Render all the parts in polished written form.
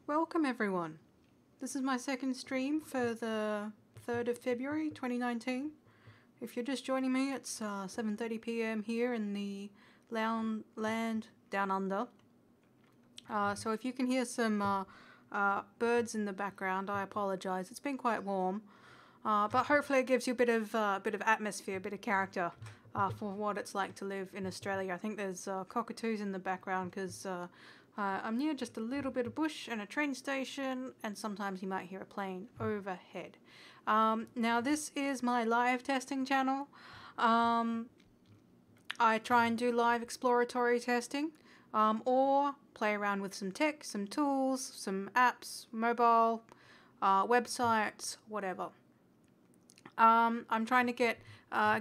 Welcome everyone. This is my second stream for the 3rd of February 2019. If you're just joining me, it's 7:30 p.m. here in the land down under. So if you can hear some birds in the background, I apologize. It's been quite warm, but hopefully it gives you a bit of atmosphere, a bit of character for what it's like to live in Australia. I think there's cockatoos in the background because I'm near just a little bit of bush and a train station, and sometimes you might hear a plane overhead. Now this is my live testing channel. I try and do live exploratory testing, or play around with some tech, some tools, some apps, mobile, websites, whatever. I'm trying to get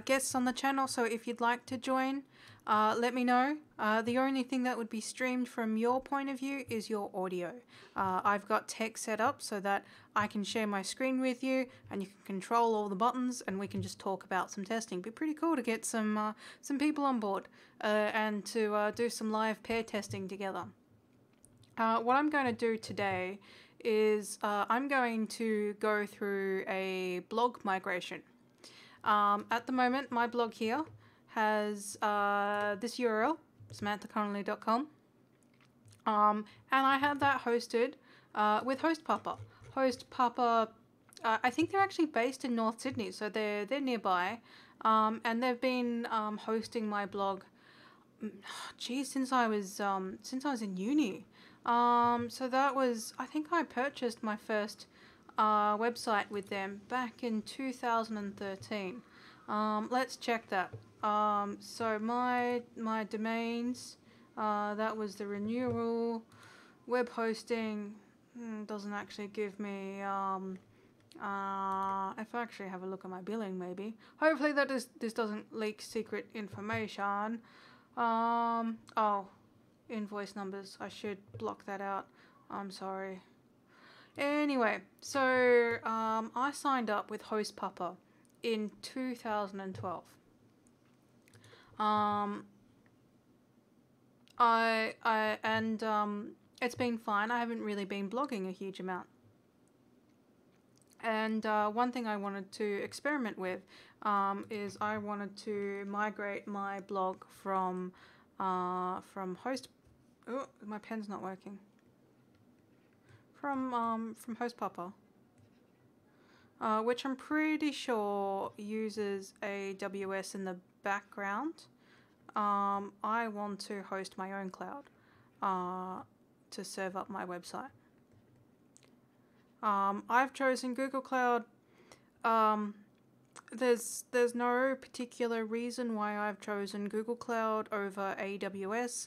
guests on the channel, so if you'd like to join, let me know. The only thing that would be streamed from your point of view is your audio. I've got tech set up so that I can share my screen with you and you can control all the buttons and we can just talk about some testing. It'd be pretty cool to get some people on board and to do some live pair testing together. What I'm going to do today is I'm going to go through a blog migration. At the moment, my blog here has this URL, samanthaconnolly.com, and I have that hosted with HostPapa. HostPapa, I think they're actually based in North Sydney, so they're nearby, and they've been hosting my blog, geez, since I was in uni. So that was, I think I purchased my first website with them back in 2013. Let's check that. So my domains, that was the renewal. Web hosting doesn't actually give me, if I actually have a look at my billing maybe. Hopefully that this doesn't leak secret information. Oh, invoice numbers. I should block that out. I'm sorry. Anyway, so I signed up with HostPapa in 2012. It's been fine. I haven't really been blogging a huge amount. And one thing I wanted to experiment with is I wanted to migrate my blog from Host. Oh, my pen's not working. From HostPapa, which I'm pretty sure uses AWS in the background. I want to host my own cloud to serve up my website. I've chosen Google Cloud. There's no particular reason why I've chosen Google Cloud over AWS,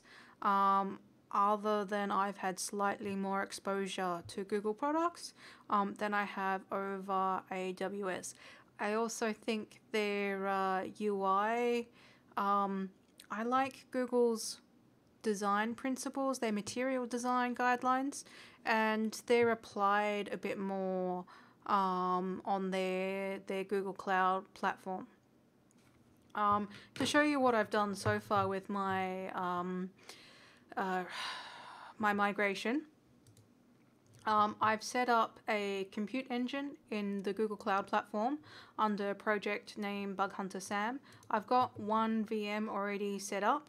other than I've had slightly more exposure to Google products than I have over AWS. I also think their UI, I like Google's design principles, their material design guidelines, and they're applied a bit more on their Google Cloud platform. To show you what I've done so far with my my migration, I've set up a compute engine in the Google Cloud platform under a project named Bug Hunter Sam. I've got one VM already set up.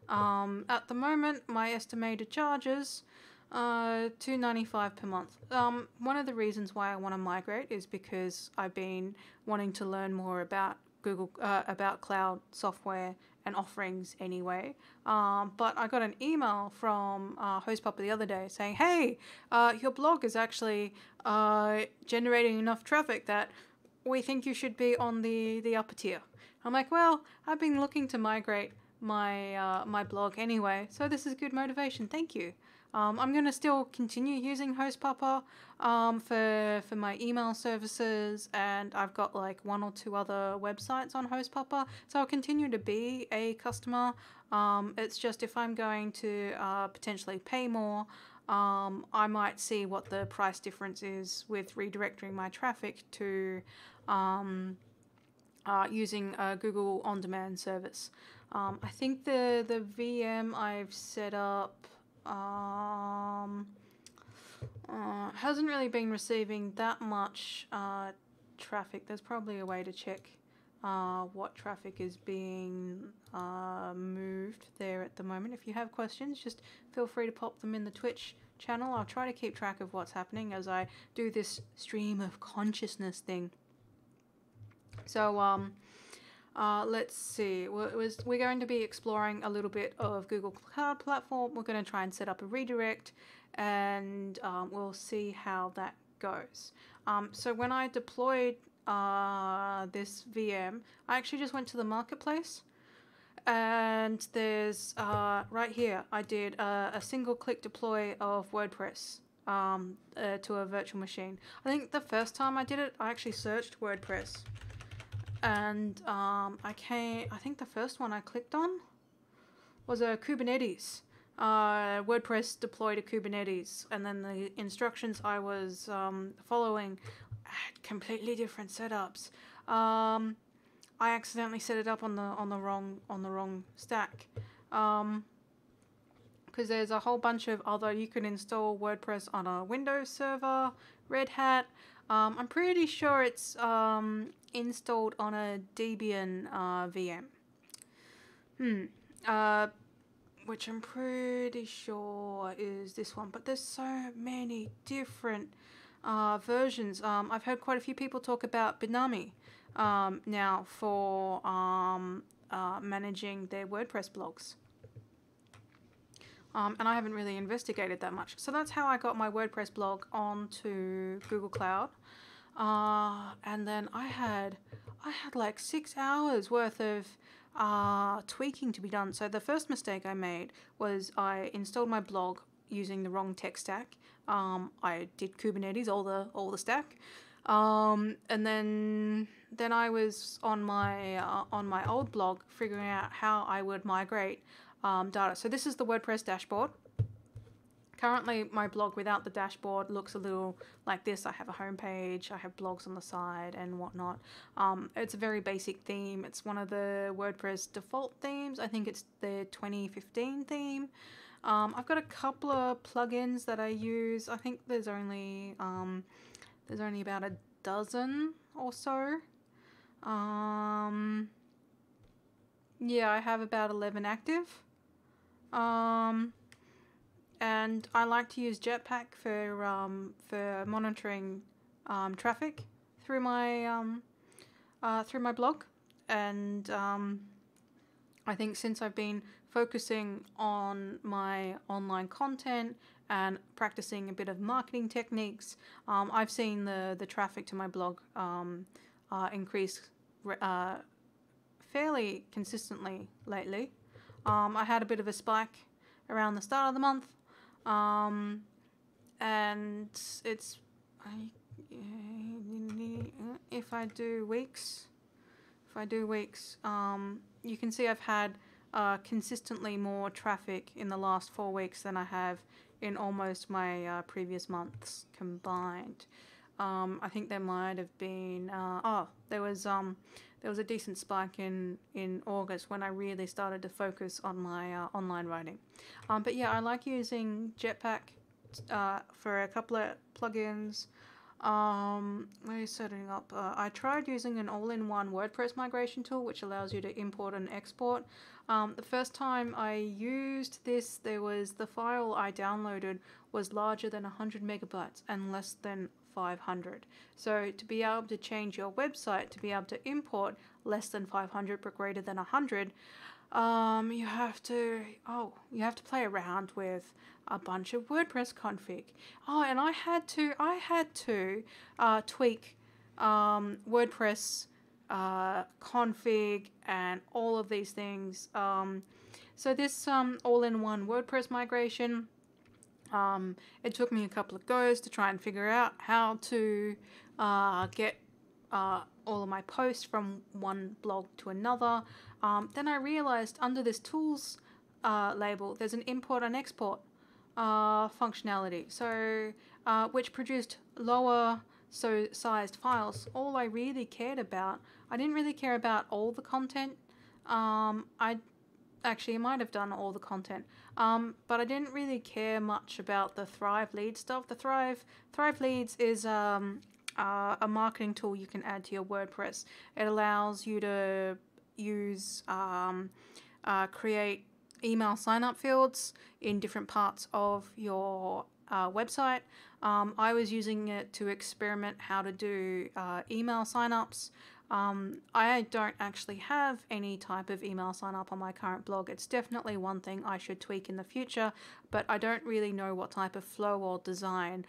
At the moment, my estimated charges $2.95 per month. One of the reasons why I want to migrate is because I've been wanting to learn more about about cloud software and offerings anyway. But I got an email from HostPapa the other day saying, hey, your blog is actually generating enough traffic that we think you should be on the upper tier. I'm like, well, I've been looking to migrate my my blog anyway, so this is good motivation. Thank you. I'm going to still continue using HostPapa for my email services, and I've got like 1 or 2 other websites on HostPapa, so I'll continue to be a customer. It's just if I'm going to potentially pay more, I might see what the price difference is with redirecting my traffic to using a Google on-demand service. I think the VM I've set up, Hasn't really been receiving that much traffic. There's probably a way to check what traffic is being moved there at the moment. If you have questions, just feel free to pop them in the Twitch channel. I'll try to keep track of what's happening as I do this stream of consciousness thing. So let's see. We're going to be exploring a little bit of Google Cloud Platform. We're going to try and set up a redirect, and we'll see how that goes. So when I deployed this VM, I actually just went to the marketplace, and there's right here I did a single click deploy of WordPress to a virtual machine. I think the first time I did it, I actually searched WordPress, and I think the first one I clicked on was a Kubernetes. WordPress deployed a Kubernetes, and then the instructions I was following had completely different setups. I accidentally set it up on the wrong stack, because there's a whole bunch of other. You can install WordPress on a Windows server, Red Hat. I'm pretty sure it's installed on a Debian VM. Which I'm pretty sure is this one, but there's so many different versions. I've heard quite a few people talk about Binami now for managing their WordPress blogs. And I haven't really investigated that much. So that's how I got my WordPress blog onto Google Cloud. And then I had like 6 hours worth of tweaking to be done. So the first mistake I made was I installed my blog using the wrong tech stack. I did Kubernetes, all the stack, and then I was on my old blog figuring out how I would migrate data. So this is the WordPress dashboard. Currently, my blog without the dashboard looks a little like this. I have a homepage, I have blogs on the side and whatnot. It's a very basic theme. It's one of the WordPress default themes. I think it's the 2015 theme. I've got a couple of plugins that I use. I think there's only about a dozen or so. Yeah, I have about 11 active. And I like to use Jetpack for monitoring traffic through my blog. And I think since I've been focusing on my online content and practicing a bit of marketing techniques, I've seen the traffic to my blog increase fairly consistently lately. I had a bit of a spike around the start of the month. And it's if I do weeks, you can see I've had consistently more traffic in the last 4 weeks than I have in almost my previous months combined. I think there might have been there was a decent spike in August when I really started to focus on my online writing. But yeah, I like using Jetpack for a couple of plugins. We're setting up. I tried using an all-in-one WordPress migration tool, which allows you to import and export. The first time I used this, the file I downloaded was larger than 100 megabytes and less than 500. So to be able to change your website to be able to import less than 500 but greater than 100, you have to play around with a bunch of WordPress config. And I had to tweak WordPress config and all of these things. So this all-in-one WordPress migration, it took me a couple of goes to try and figure out how to get all of my posts from one blog to another. Then I realized under this tools label, there's an import and export functionality, so which produced lower sized files. All I really cared about, I didn't really care about all the content. I actually, I might have done all the content, but I didn't really care much about the Thrive Lead stuff. The Thrive Leads is a marketing tool you can add to your WordPress. It allows you to use create email sign-up fields in different parts of your website. I was using it to experiment how to do email sign-ups. I don't actually have any type of email sign up on my current blog. It's definitely one thing I should tweak in the future, but I don't really know what type of flow or design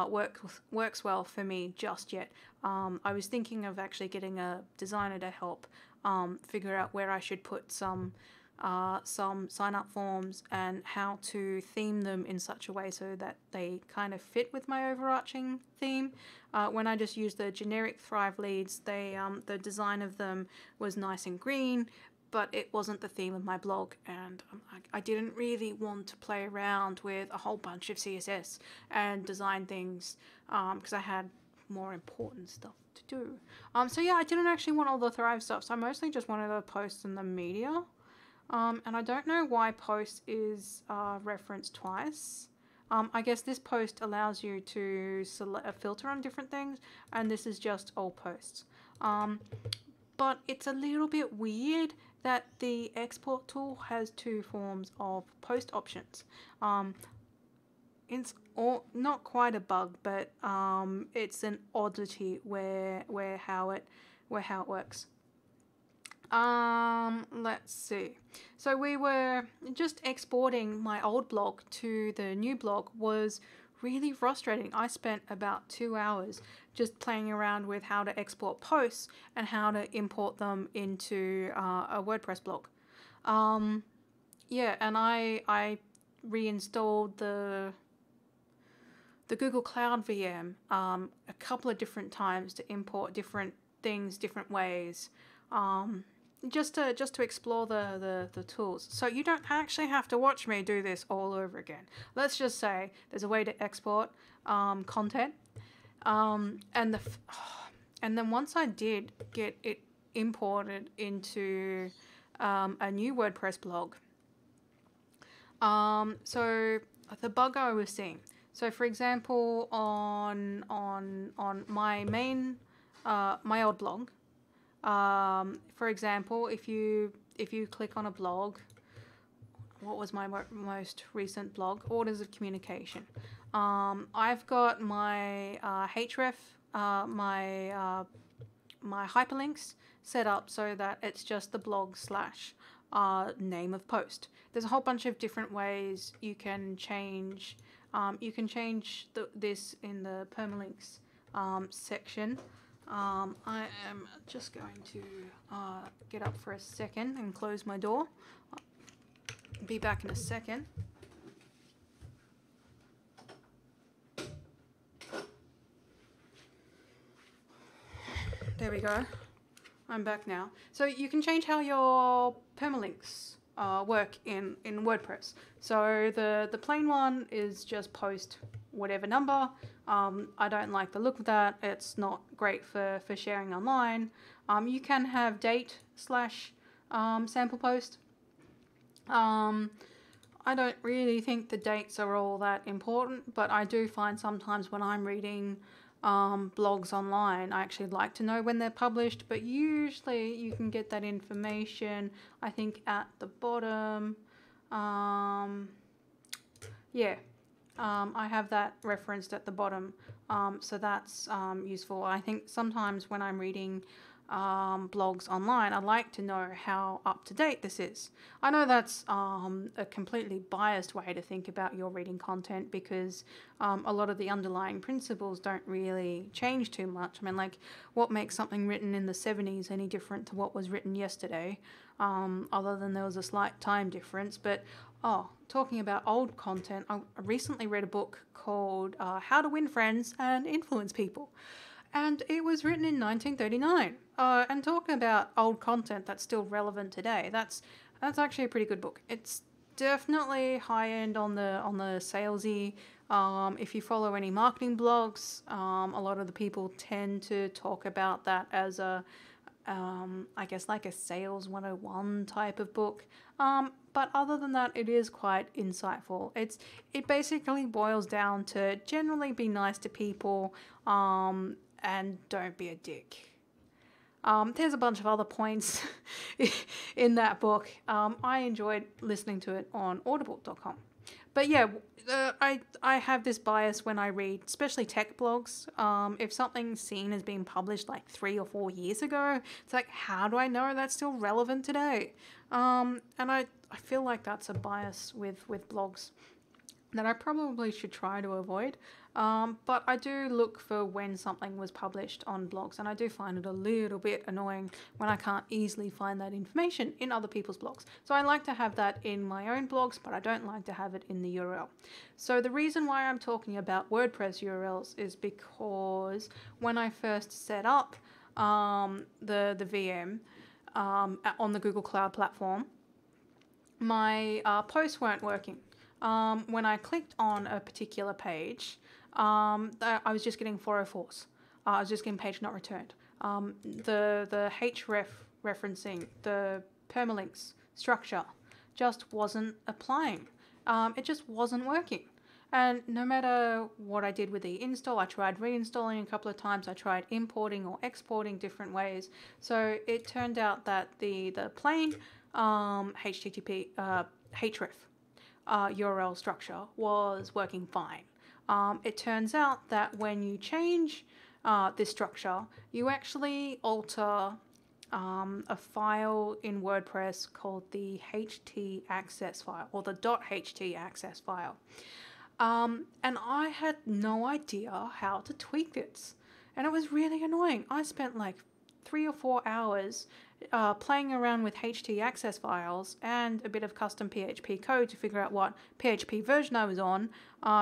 works well for me just yet. I was thinking of actually getting a designer to help figure out where I should put some sign-up forms and how to theme them in such a way so that they kind of fit with my overarching theme. When I just used the generic Thrive Leads, the design of them was nice and green, but it wasn't the theme of my blog, and I didn't really want to play around with a whole bunch of CSS and design things because I had more important stuff to do. So yeah, I didn't actually want all the Thrive stuff, so I mostly just wanted to post in the media. And I don't know why post is referenced twice. I guess this post allows you to select a filter on different things, and this is just all posts. But it's a little bit weird that the export tool has two forms of post options. It's not quite a bug, but it's an oddity where how it works. Let's see. So we were just exporting my old blog to the new blog was really frustrating. I spent about 2 hours just playing around with how to export posts and how to import them into a WordPress blog. Yeah, and I reinstalled the Google Cloud VM a couple of different times to import different things different ways. Just to explore the tools. So you don't actually have to watch me do this all over again. Let's just say there's a way to export content, and then once I did get it imported into a new WordPress blog. So the bug I was seeing. So for example, on my main my old blog. For example, if you click on a blog, what was my most recent blog? Orders of communication. I've got my href, my hyperlinks set up so that it's just the blog / name of post. There's a whole bunch of different ways you can change. You can change this in the permalinks section. I am just going to get up for a second and close my door. I'll be back in a second. There we go. I'm back now. So you can change how your permalinks work in WordPress. So the plain one is just post whatever number. I don't like the look of that. It's not great for sharing online. You can have date / sample post. I don't really think the dates are all that important, but I do find sometimes when I'm reading blogs online, I actually like to know when they're published, but usually you can get that information, I think, at the bottom. Yeah. I have that referenced at the bottom, so that's useful. I think sometimes when I'm reading blogs online, I like to know how up to date this is. I know that's a completely biased way to think about your reading content because a lot of the underlying principles don't really change too much. I mean, like, what makes something written in the 70s any different to what was written yesterday, other than there was a slight time difference. But talking about old content, I recently read a book called How to Win Friends and Influence People. And it was written in 1939. And talking about old content that's still relevant today, that's actually a pretty good book. It's definitely high end on the salesy. If you follow any marketing blogs, a lot of the people tend to talk about that as I guess like a sales 101 type of book. But other than that, it is quite insightful. It basically boils down to generally be nice to people, and don't be a dick. There's a bunch of other points in that book. I enjoyed listening to it on audible.com. But yeah, I have this bias when I read, especially tech blogs. If something's seen as being published like 3 or 4 years ago, it's like, how do I know that's still relevant today? And I feel like that's a bias with blogs that I probably should try to avoid. But I do look for when something was published on blogs, and I do find it a little bit annoying when I can't easily find that information in other people's blogs. So I like to have that in my own blogs, but I don't like to have it in the URL. So the reason why I'm talking about WordPress URLs is because when I first set up the VM on the Google Cloud platform, my posts weren't working. When I clicked on a particular page, I was just getting 404s. I was just getting page not returned. The href referencing, the permalinks structure just wasn't applying. It just wasn't working. And no matter what I did with the install, I tried reinstalling a couple of times. I tried importing or exporting different ways. So it turned out that the plain HTTP href URL structure was working fine. It turns out that when you change this structure, you actually alter a file in WordPress called the htaccess file, or the .htaccess file. And I had no idea how to tweak this. And it was really annoying. I spent like 3 or 4 hours playing around with htaccess files and a bit of custom PHP code to figure out what PHP version I was on,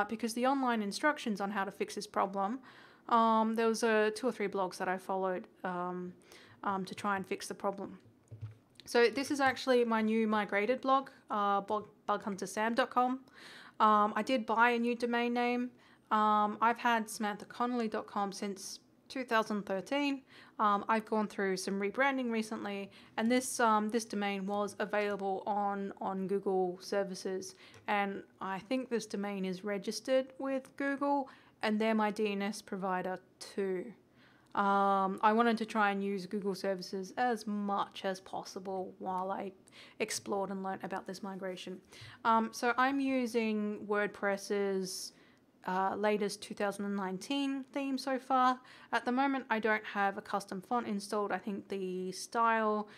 because the online instructions on how to fix this problem, there was 2 or 3 blogs that I followed to try and fix the problem. So this is actually my new migrated blog, bughuntersam.com. I did buy a new domain name. I've had samanthaconnolly.com since 2013. I've gone through some rebranding recently, and this domain was available on Google services, and I think this domain is registered with Google, and they're my DNS provider too. I wanted to try and use Google services as much as possible while I explored and learnt about this migration. So I'm using WordPress's latest 2019 theme so far. At the moment, I don't have a custom font installed. I think the style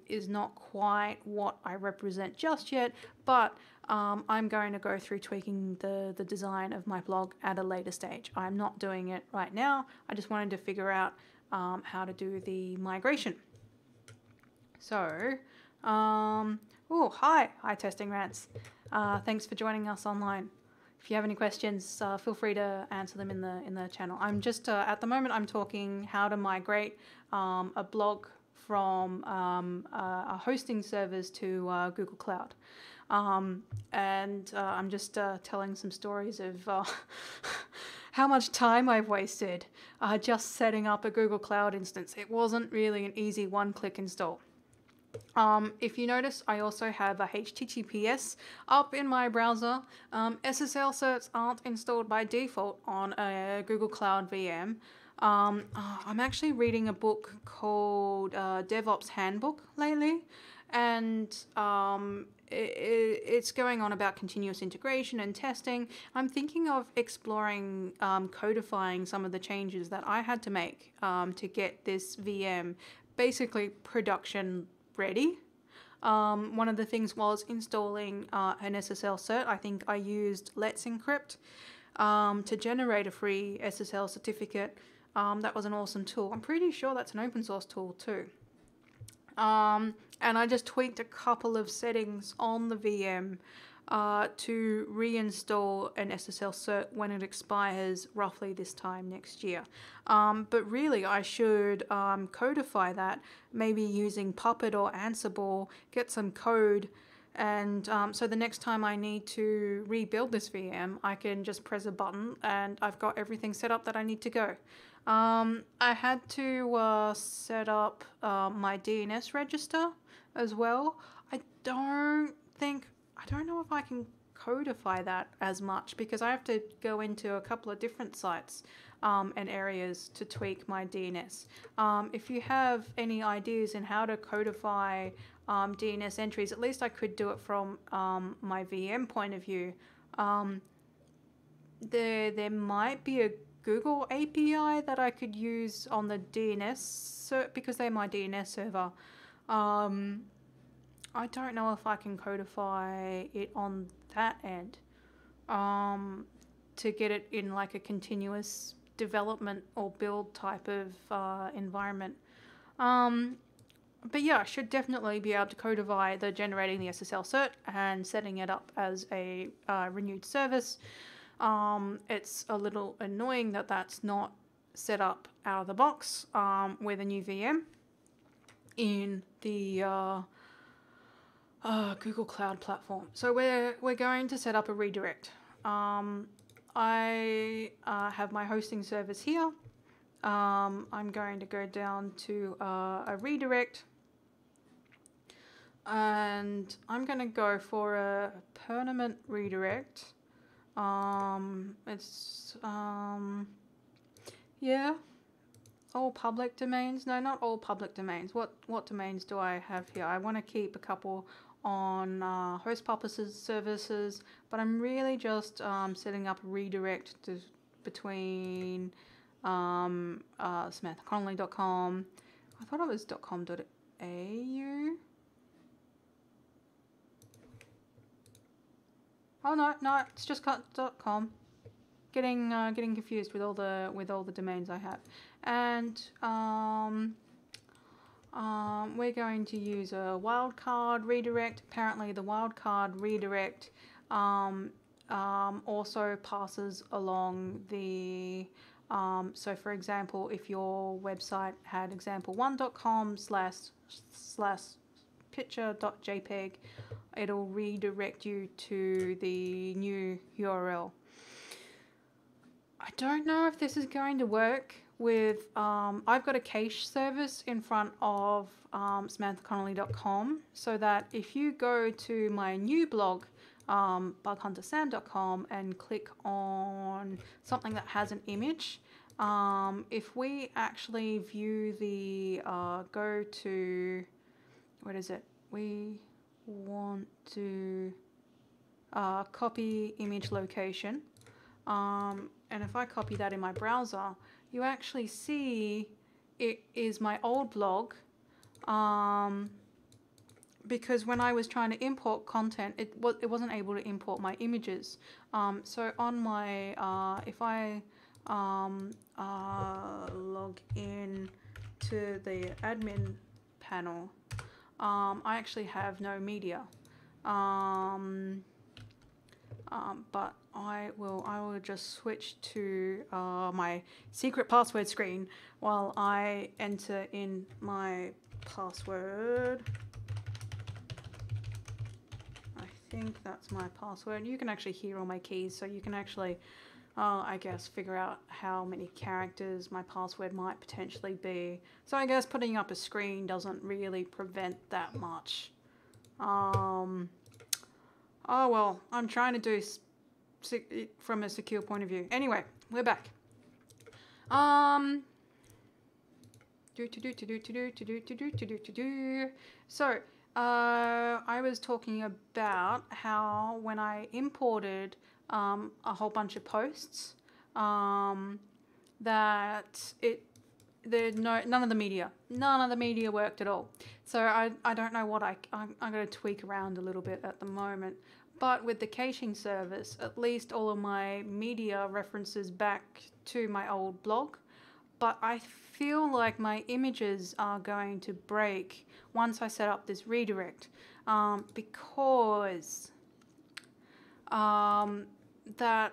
is not quite what I represent just yet, but I'm going to go through tweaking the design of my blog at a later stage. I'm not doing it right now. I just wanted to figure out how to do the migration. So, hi Testing Rants. Thanks for joining us online. If you have any questions, feel free to answer them in the channel. I'm just at the moment I'm talking how to migrate a blog from a hosting service to Google Cloud, and I'm just telling some stories of how much time I've wasted just setting up a Google Cloud instance. It wasn't really an easy one-click install. If you notice, I also have a HTTPS up in my browser. SSL certs aren't installed by default on a Google Cloud VM. I'm actually reading a book called DevOps Handbook lately, and it's going on about continuous integration and testing. I'm thinking of exploring codifying some of the changes that I had to make to get this VM basically production ready. One of the things was installing an SSL cert. I think I used Let's Encrypt to generate a free SSL certificate. That was an awesome tool. I'm pretty sure that's an open source tool too. And I just tweaked a couple of settings on the VM to reinstall an SSL cert when it expires roughly this time next year. But really I should codify that, maybe using Puppet or Ansible, get some code And so the next time I need to rebuild this VM, I can just press a button and I've got everything set up that I need to go. I had to set up my DNS register as well. I don't know if I can codify that as much because I have to go into a couple of different sites and areas to tweak my DNS. If you have any ideas in how to codify DNS entries, at least I could do it from my VM point of view. There might be a Google API that I could use on the DNS because they're my DNS server. I don't know if I can codify it on that end to get it in like a continuous development or build type of environment. But yeah, I should definitely be able to codify the generating the SSL cert and setting it up as a renewed service. It's a little annoying that that's not set up out of the box with a new VM in the Google Cloud platform. So we're going to set up a redirect. I have my hosting service here. I'm going to go down to a redirect. And I'm going to go for a permanent redirect. Yeah, all public domains. No, not all public domains. What domains do I have here? I want to keep a couple on HostPapa services, but I'm really just setting up a redirect between SamanthaConnolly.com. I thought it was .com.au. Oh no, it's just .com. Getting confused with all the domains I have, and we're going to use a wildcard redirect. Apparently, the wildcard redirect also passes along the. So, for example, if your website had example1.com/picture.jpg, it'll redirect you to the new URL. I don't know if this is going to work with, I've got a cache service in front of SamanthaConnolly.com, so that if you go to my new blog, bughuntersam.com, and click on something that has an image, if we actually view the, go to, what is it? We want to copy image location. And if I copy that in my browser, you actually see it is my old blog. Because when I was trying to import content, it wasn't able to import my images. So on my, if I log in to the admin panel, I actually have no media. But I will just switch to my secret password screen while I enter in my password. I think that's my password. You can actually hear all my keys, so you can actually, I guess, figure out how many characters my password might potentially be. So I guess putting up a screen doesn't really prevent that much. Oh well, I'm trying to do from a secure point of view. Anyway, we're back. So, I was talking about how when I imported a whole bunch of posts, that none of the media worked at all. So I don't know what I'm going to tweak around a little bit at the moment. But with the caching service, at least all of my media references back to my old blog. But I feel like my images are going to break once I set up this redirect, because that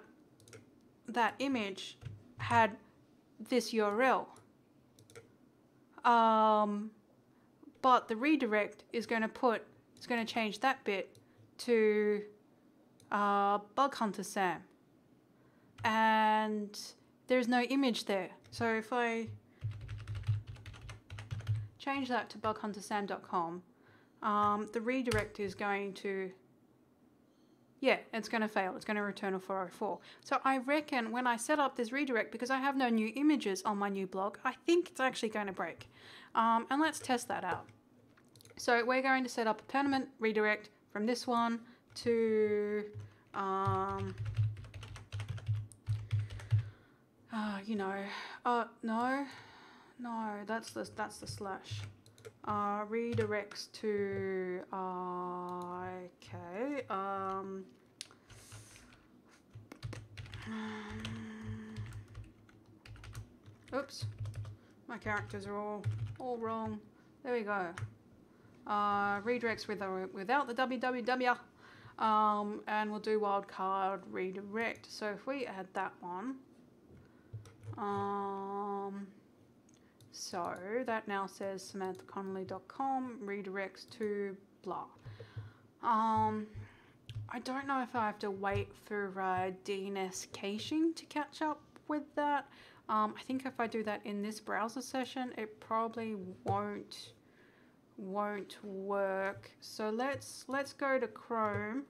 image had this URL. But the redirect is going to change that bit to Bug Hunter Sam, and there's no image there. So if I change that to bughuntersam.com, the redirect is going to, yeah, it's going to fail. It's going to return a 404. So I reckon when I set up this redirect, because I have no new images on my new blog, I think it's actually going to break. And let's test that out. So we're going to set up a permanent redirect from this one to, no, that's the slash. Redirects to, okay, oops, my characters are all wrong. There we go. Redirects without the www, and we'll do wildcard redirect. So if we add that one, so that now says samanthaconnolly.com redirects to blah. I don't know if I have to wait for DNS caching to catch up with that. I think if I do that in this browser session, it probably won't work. So let's go to Chrome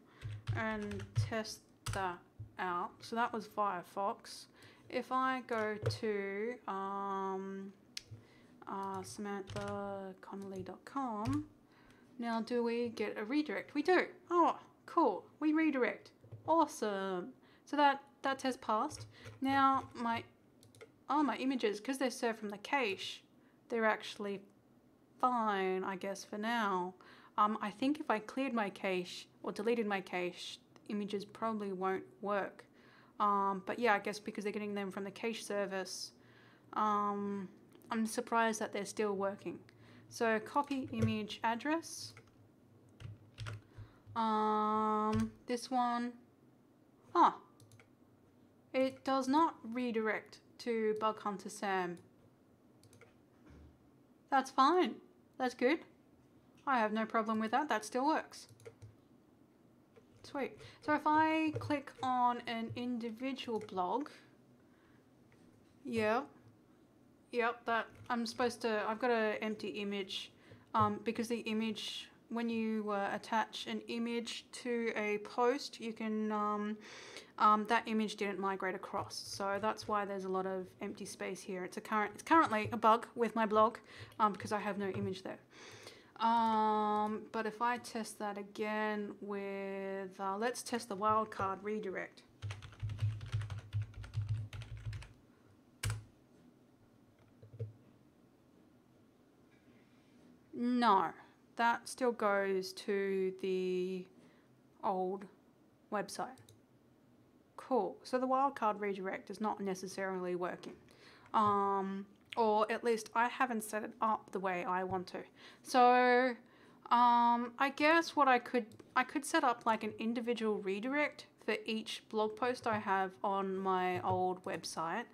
and test that out. So that was Firefox. If I go to samanthaconnolly.com, now do we get a redirect? We do. Oh, cool. We redirect. Awesome. So that test passed. Now my images, because they're served from the cache, they're actually fine, I guess, for now. I think if I cleared my cache or deleted my cache, images probably won't work. But yeah, I guess because they're getting them from the cache service, I'm surprised that they're still working. So copy image address. This one, it does not redirect to Bug Hunter Sam. That's fine. That's good. I have no problem with that. That still works. Sweet. So if I click on an individual blog, yep, that I've got an empty image, because the image, when you attach an image to a post, you can, that image didn't migrate across. So that's why there's a lot of empty space here. It's currently a bug with my blog, because I have no image there. But if I test that again with, let's test the wildcard redirect. No, that still goes to the old website. Cool. So the wildcard redirect is not necessarily working. Or at least I haven't set it up the way I want to. So I guess what I could set up like an individual redirect for each blog post I have on my old website.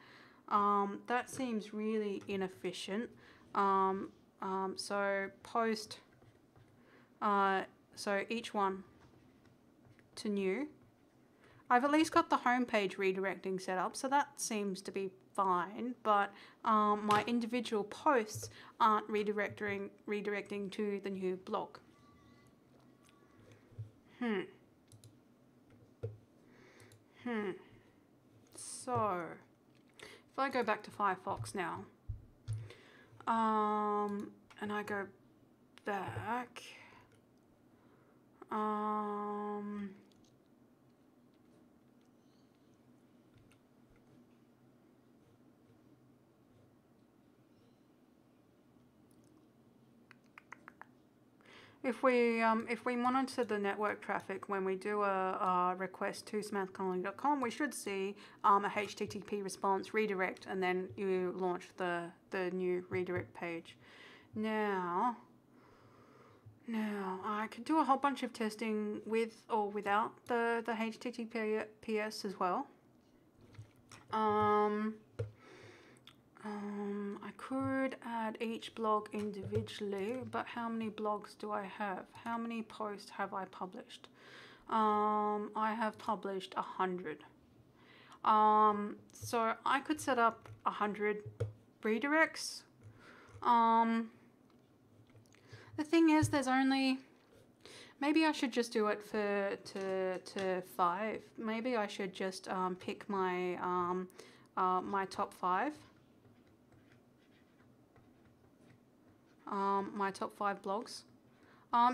That seems really inefficient. So post, so each one to new. I've at least got the homepage redirecting set up, so that seems to be fine, but my individual posts aren't redirecting to the new blog. So if I go back to Firefox now, and I go back, if we monitor the network traffic when we do a request to samanthaconnolly.com, we should see a HTTP response redirect, and then you launch the new redirect page. Now I could do a whole bunch of testing with or without the HTTPS as well. I could add each blog individually, but how many blogs do I have? How many posts have I published? I have published 100. So I could set up 100 redirects. The thing is, there's only, maybe I should just do it to 5. Maybe I should just pick my my top 5. My top 5 blogs.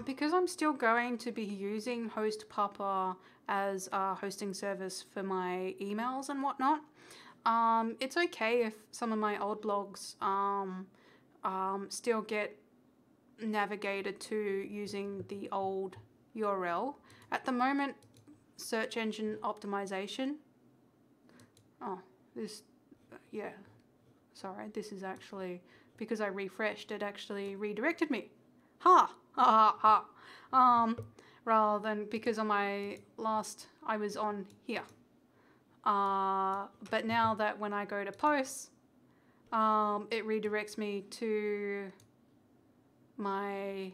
Because I'm still going to be using HostPapa as a hosting service for my emails and whatnot. It's okay if some of my old blogs still get navigated to using the old URL. At the moment, search engine optimization. Oh, this, yeah, sorry, this is actually, because I refreshed, it actually redirected me. Ha! Ha ha ha. Rather than, because on my last, I was on here. But now that when I go to posts, it redirects me to my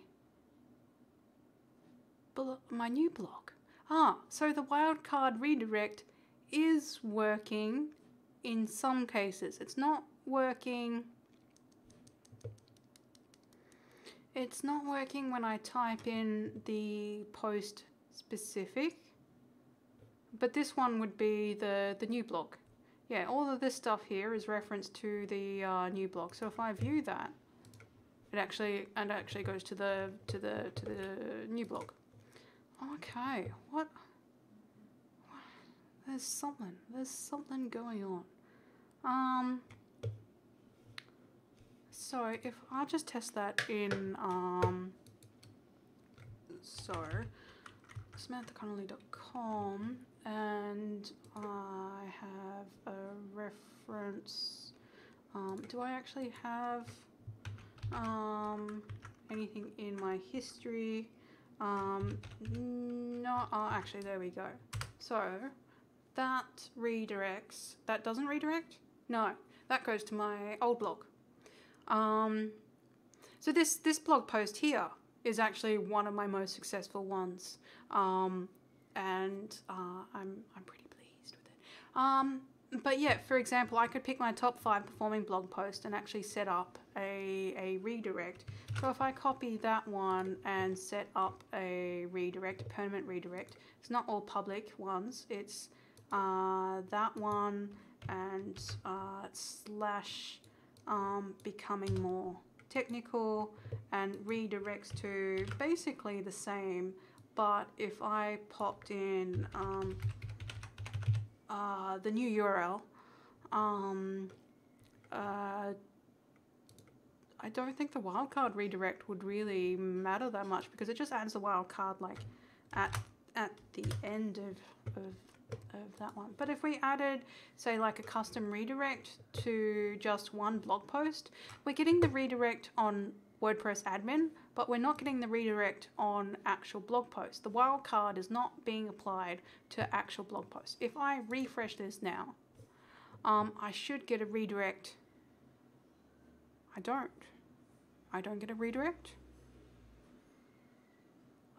new blog. So the wildcard redirect is working in some cases. It's not working. It's not working when I type in the post specific, but this one would be the new blog. Yeah, all of this stuff here is referenced to the new blog. So if I view that, it actually goes to the new blog. Okay, what? There's something going on. So if I'll just test that in SamanthaConnolly.com, and I have a reference. Do I actually have anything in my history? No. Oh, actually, there we go. So that redirects. That doesn't redirect? No, that goes to my old blog. So this blog post here is actually one of my most successful ones, and I'm pretty pleased with it. But yeah, for example, I could pick my top 5 performing blog posts and actually set up a redirect. So if I copy that one and set up a redirect, a permanent redirect, it's not all public ones. It's that one and slash becoming more technical, and redirects to basically the same, but if I popped in the new URL, I don't think the wildcard redirect would really matter that much, because it just adds the wildcard like at the end of that one. But if we added, say, like a custom redirect to just one blog post, we're getting the redirect on WordPress admin, but we're not getting the redirect on actual blog posts. The wildcard is not being applied to actual blog posts. If I refresh this now, I should get a redirect. I don't get a redirect.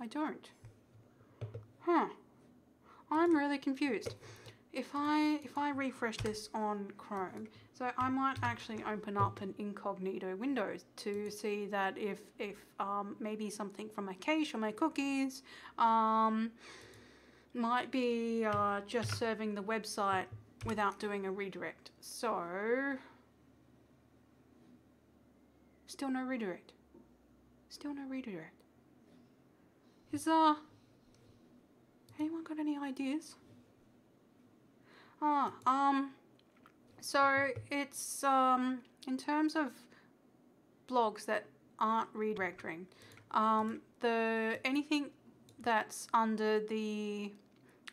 I don't. Huh. I'm really confused. If I refresh this on Chrome, so I might actually open up an incognito window to see that if maybe something from my cache or my cookies might be just serving the website without doing a redirect. So still no redirect. Still no redirect. Is anyone got any ideas? So it's in terms of blogs that aren't redirecting, anything that's under the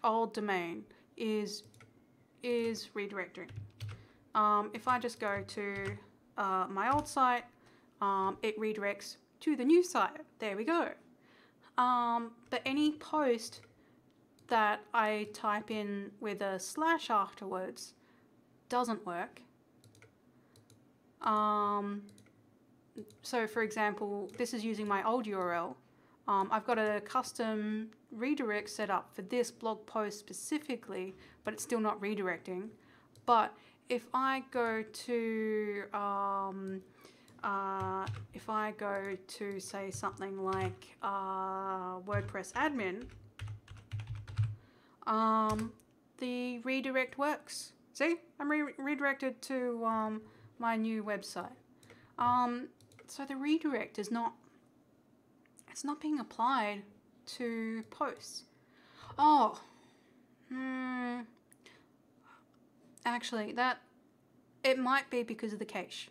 old domain is redirecting. If I just go to my old site, it redirects to the new site. There we go. But any post that I type in with a slash afterwards doesn't work. So for example, this is using my old URL. I've got a custom redirect set up for this blog post specifically, but it's still not redirecting. But if I go to say something like WordPress admin, the redirect works. See, I'm redirected to my new website. So the redirect is not, it's not being applied to posts. Oh, actually, it might be because of the cache.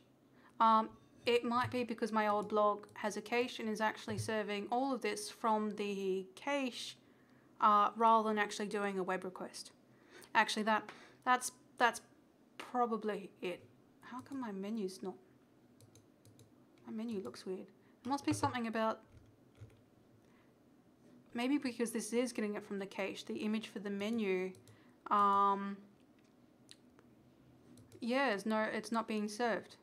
It might be because my old blog has a cache and is actually serving all of this from the cache rather than actually doing a web request. Actually, that's probably it. How come my menu's not? My menu looks weird. It must be something about, maybe because this is getting it from the cache, the image for the menu, yeah, it's not being served.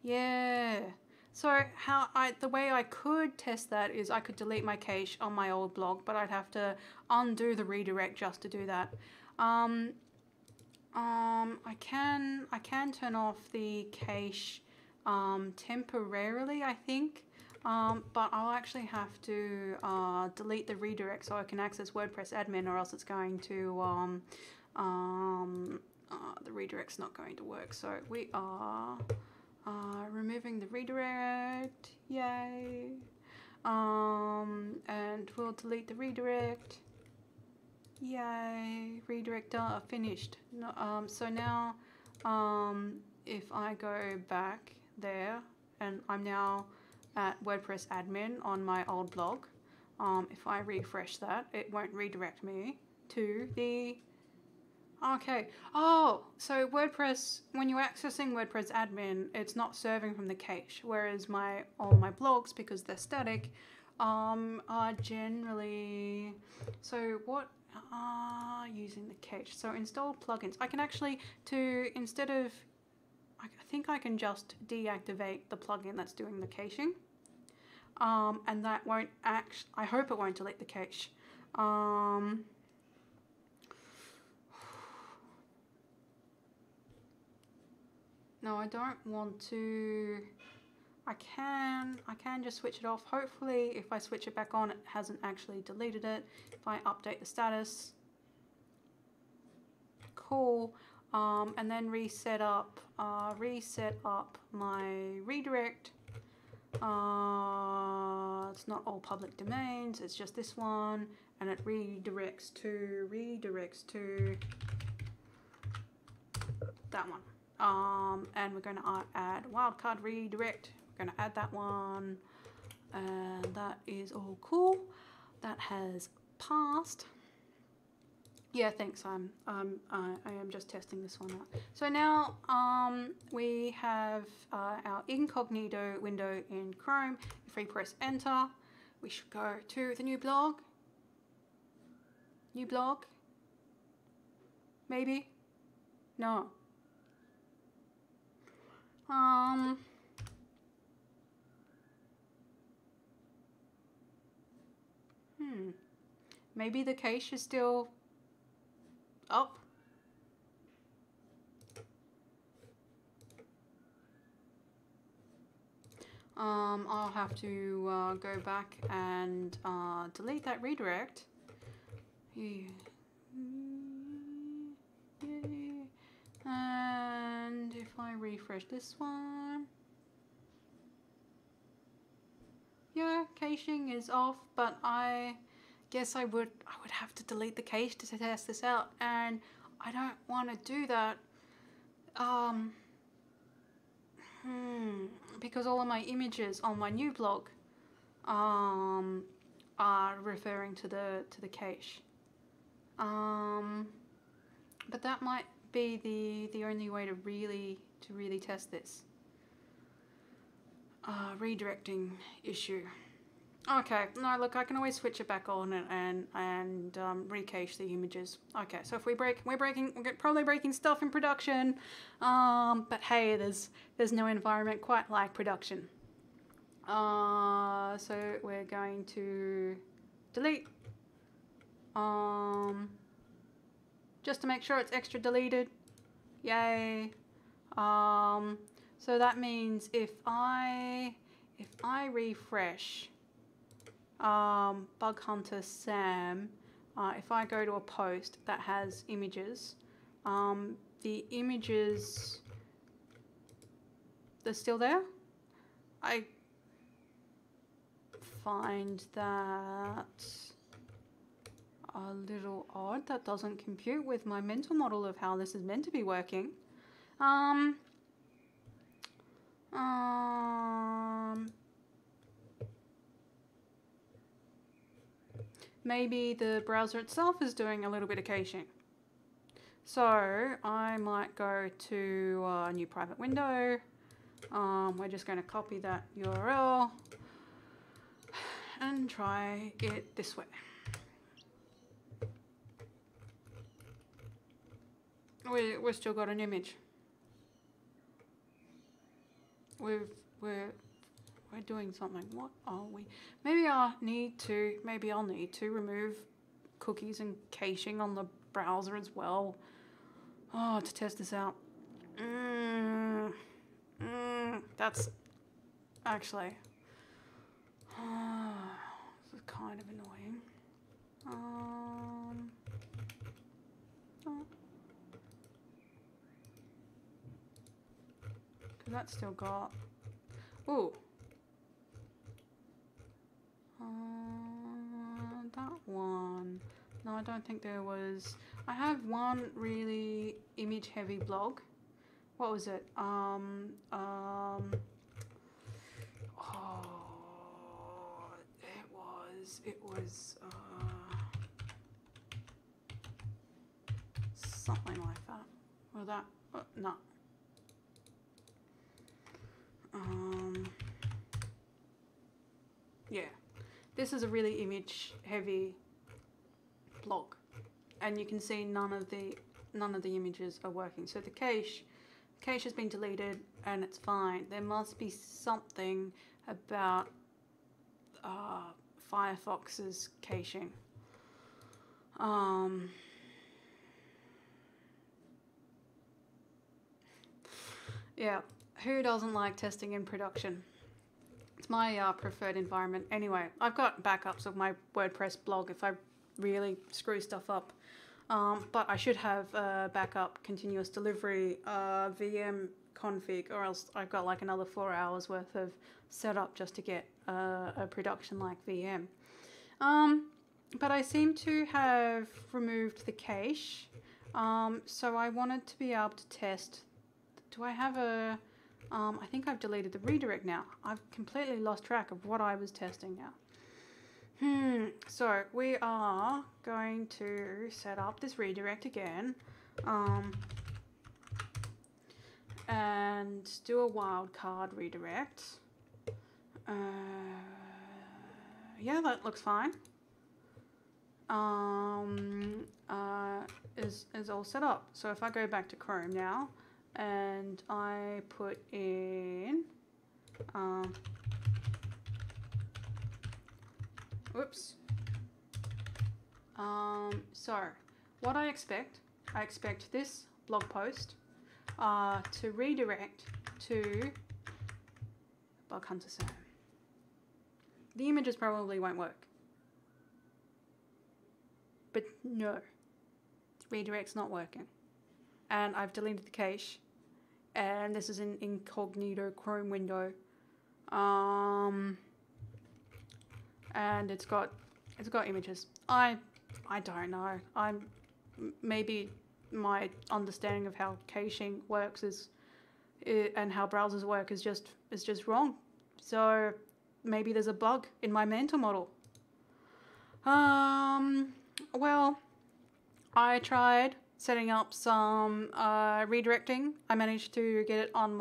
Yeah. So the way I could test that is I could delete my cache on my old blog, but I'd have to undo the redirect just to do that. I can turn off the cache temporarily, I think, but I'll actually have to delete the redirect so I can access WordPress admin, or else it's going to the redirect's not going to work. So we are removing the redirect, yay, and we'll delete the redirect, yay, redirect finished. No, so now if I go back there, and I'm now at WordPress admin on my old blog, if I refresh that, it won't redirect me to the, okay. Oh, so WordPress, when you're accessing WordPress admin, it's not serving from the cache, whereas all my blogs, because they're static, are generally, so what are using the cache? So install plugins. I can actually, instead of, I think I can just deactivate the plugin that's doing the caching, and that won't I hope it won't delete the cache. No, I don't want to. I can just switch it off. Hopefully, if I switch it back on, it hasn't actually deleted it. If I update the status, cool, and then reset up my redirect. It's not all public domains. It's just this one, and it redirects to that one. And we're going to add wildcard redirect. We're going to add that one, and that is all cool. That has passed. Yeah, thanks. I am just testing this one out. So now we have our incognito window in Chrome. If we press enter, we should go to the new blog. New blog? Maybe? No. Maybe the cache is still up. I'll have to go back and delete that redirect. Yeah. And if I refresh this one, yeah, caching is off, but I guess I would have to delete the cache to test this out, and I don't want to do that because all of my images on my new blog are referring to the cache, but that might be the only way to really test this redirecting issue. Okay, no, look, I can always switch it back on and recache the images. Okay, so if we're probably breaking stuff in production, but hey, there's no environment quite like production. So we're going to delete. Just to make sure it's extra deleted. Yay. So that means if I refresh Bug Hunter Sam, if I go to a post that has images, the images, they're still there. I find that a little odd. That doesn't compute with my mental model of how this is meant to be working. Maybe the browser itself is doing a little bit of caching. So I might go to a new private window. We're just going to copy that URL and try it this way. We've still got an image. We're doing something. What are we? Maybe I'll need to remove cookies and caching on the browser as well. Oh, to test this out. That's actually this is kind of annoying. Cause that's still got. Ooh. That one. No, I don't think there was. I have one really image-heavy blog. What was it? Oh, it was something like that. Or that? No. Yeah. This is a really image-heavy blog, and you can see none of the images are working. So the cache has been deleted, and it's fine. There must be something about Firefox's caching. Yeah. Who doesn't like testing in production? It's my preferred environment. Anyway, I've got backups of my WordPress blog if I really screw stuff up. But I should have backup continuous delivery VM config, or else I've got like another 4 hours worth of setup just to get a production like VM. But I seem to have removed the cache. So I wanted to be able to test. Do I have a... I think I've deleted the redirect now. I've completely lost track of what I was testing now. So we are going to set up this redirect again. And do a wildcard redirect. Yeah, that looks fine. Is all set up. So if I go back to Chrome now, and I put in, so what I expect this blog post to redirect to Bug Hunter Sam. The images probably won't work, but no, the redirect's not working, and I've deleted the cache. And this is an incognito Chrome window, and it's got images. I don't know. Maybe my understanding of how caching works and how browsers work is just wrong. So maybe there's a bug in my mental model. Well, I tried setting up some redirecting. I managed to get it on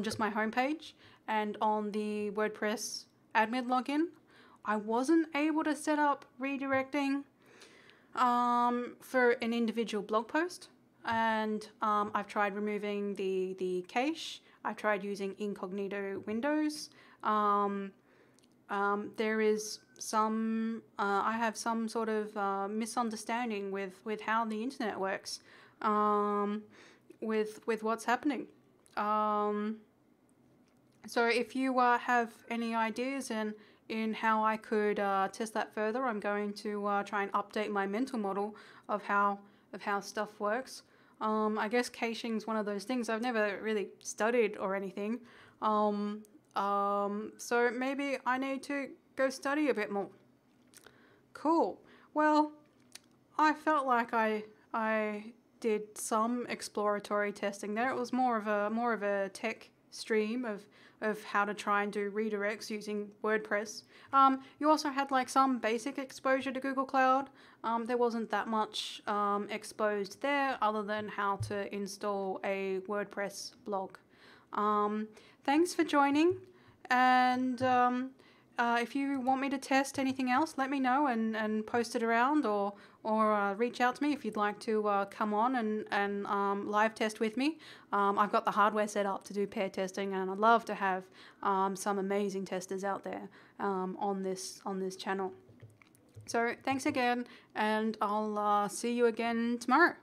just my homepage and on the WordPress admin login. I wasn't able to set up redirecting for an individual blog post, and I've tried removing the cache. I've tried using incognito windows. there is some, I have some sort of misunderstanding with how the internet works, with what's happening. So if you have any ideas in how I could test that further, I'm going to try and update my mental model of how stuff works. I guess caching is one of those things I've never really studied or anything. So maybe I need to go study a bit more. Cool. Well, I felt like I did some exploratory testing there. It was more of a tech stream of how to try and do redirects using WordPress. You also had like some basic exposure to Google Cloud. There wasn't that much exposed there other than how to install a WordPress blog. Thanks for joining, and if you want me to test anything else, let me know and post it around, or reach out to me if you'd like to come on and live test with me. I've got the hardware set up to do pair testing, and I'd love to have some amazing testers out there on this channel. So thanks again, and I'll see you again tomorrow.